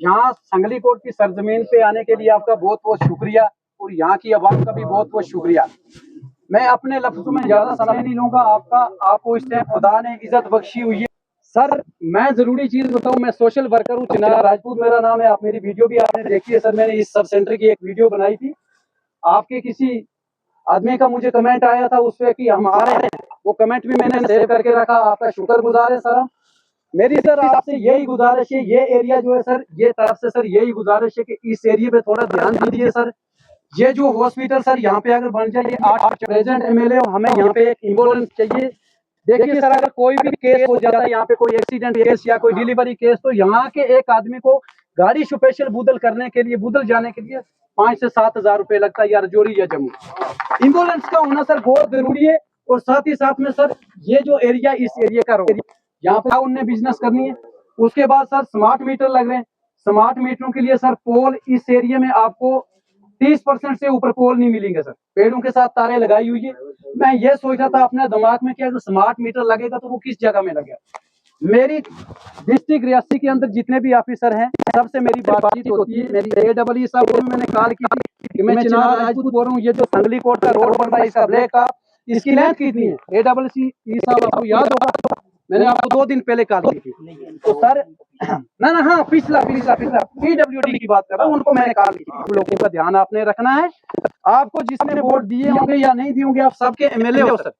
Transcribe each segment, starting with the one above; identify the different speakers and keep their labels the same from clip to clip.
Speaker 1: यहाँ संगली कोट की सरजमीन पे आने के लिए आपका बहुत बहुत शुक्रिया और यहाँ की आवाम का भी बहुत बहुत शुक्रिया। मैं अपने लफ्जों में ज्यादा समय नहीं लूंगा आपको इस टाइम खुदा ने इज्जत बख्शी हुई है। सर मैं जरूरी चीज बताऊं, मैं सोशल वर्कर हूँ, चिनारा राजपूत मेरा नाम है। आप मेरी वीडियो भी आपने देखी है सर, मैंने इस सब सेंटर की एक वीडियो बनाई थी। आपके किसी आदमी का मुझे कमेंट आया था उस पे कि हम आ रहे हैं, वो कमेंट भी मैंने सेव करके रखा। आपका शुक्रगुजार है सर। मेरी सर आपसे यही गुजारिश है, ये एरिया जो है सर, ये तरफ से सर यही गुजारिश है कि इस एरिया पे थोड़ा ध्यान दीजिए सर। ये जो हॉस्पिटल सर यहाँ पे अगर बन जाए, 8 प्रेजेंट एमएलए हो, हमें यहाँ पे एक एम्बुलेंस चाहिए। देखिए सर, अगर कोई भी केस हो जाता है यहाँ पे, कोई एक्सीडेंट केस या कोई डिलीवरी केस, तो यहाँ के एक आदमी को गाड़ी स्पेशल बुदल करने के लिए, बुदल जाने के लिए 5 से 7 हजार रुपए लगता है यार, जोरी या जम्मू। एम्बुलेंस का होना सर बहुत जरूरी है। और साथ ही साथ में सर ये जो एरिया, इस एरिया का रोड, यहाँ पे उनने बिजनेस करनी है। उसके बाद सर स्मार्ट मीटर लग रहे हैं। स्मार्ट मीटरों के लिए सर पोल इस एरिया में आपको 30% से ऊपर पोल नहीं मिलेंगे सर, पेड़ों के साथ तारे लगाई हुई है। मैं ये सोच रहा था अपने दिमाग में कि अगर स्मार्ट मीटर लगेगा तो वो किस जगह में लगेगा। मेरी डिस्ट्रिक्ट रियासी के अंदर जितने भी ऑफिसर हैं सबसे मेरी बातचीत होती है। मेरी AEE साहब को मैंने कॉल की थी कि मैं चिनारा राजपूत बोल रहा हूँ, ये जो संगली कोट का रोड बन रहा है इसका ब्लैक का, इसकी लेंथ कितनी है। AEE साहब आपको याद होगा, मैंने आपको 2 दिन पहले कॉल की थी। तो सर ना हाँ, पिछला PWD की बात कर रहा हूँ, उनको मैंने कॉल की थी। लोगों का ध्यान आपने रखना है। आपको जिसने वोट दिए होंगे या नहीं दिए होंगे, आप सबके MLA हो सर,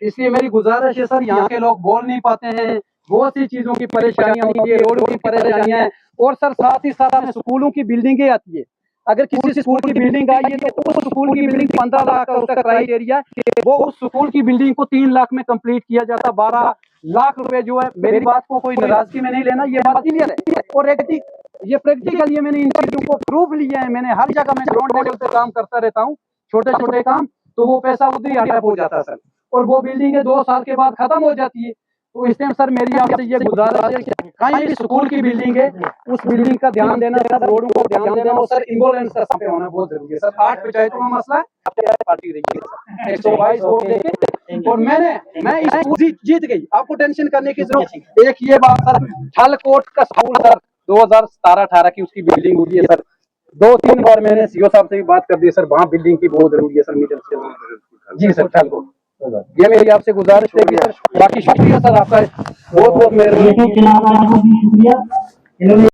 Speaker 1: इसलिए मेरी गुजारिश है सर, यहाँ के लोग बोल नहीं पाते हैं, बहुत सी चीजों की परेशानियां होती है, रोड की परेशानियां हैं। और सर साथ ही साथ में स्कूलों की बिल्डिंगें आती है। अगर किसी स्कूल की बिल्डिंग आई है तो उस स्कूल की बिल्डिंग 15 लाख का उसका क्राइटेरिया, वो उस स्कूल की बिल्डिंग को 3 लाख में कंप्लीट किया जाता। 12 लाख रुपए जो है, मेरी बात को कोई नाराजगी में नहीं लेना, ये बात क्लियर है। और ये प्रैक्टिकल, ये मैंने इन चीजों को प्रूफ लिया है। मैंने हर जगह में ग्राउंड लेवल पे काम करता रहता हूँ, छोटे छोटे काम, तो वो पैसा उधर ही हड़प हो जाता है सर। और वो बिल्डिंग 2 साल के बाद खत्म हो जाती है। तो इस टाइम सर मेरी आपसे ये गुजारिश है कि कहीं भी स्कूल की बिल्डिंग है, उस बिल्डिंग का ध्यान देना सर, रोडों को ध्यान देना। और सर एम्बुलेंस का समय होना बहुत जरूरी है सर। 8 पंचायतों का मसला है, पार्टी रही है 122 वोट लेके, और मैं इस जीत गई, आपको टेंशन करने की जरूरत नहीं। एक ये बात सर, ठलकोट का स्कूल सर 2017-18 की उसकी बिल्डिंग हुई है सर। 2-3 बार मैंने CO साहब से भी बात कर दी सर, वहाँ बिल्डिंग की बहुत जरूरी है सर, मीटर से। जी सर, ठलकोट, ये मेरी आपसे गुजारिश है सर। बाकी शुक्रिया सर आपका, बहुत बहुत मेहरबानी।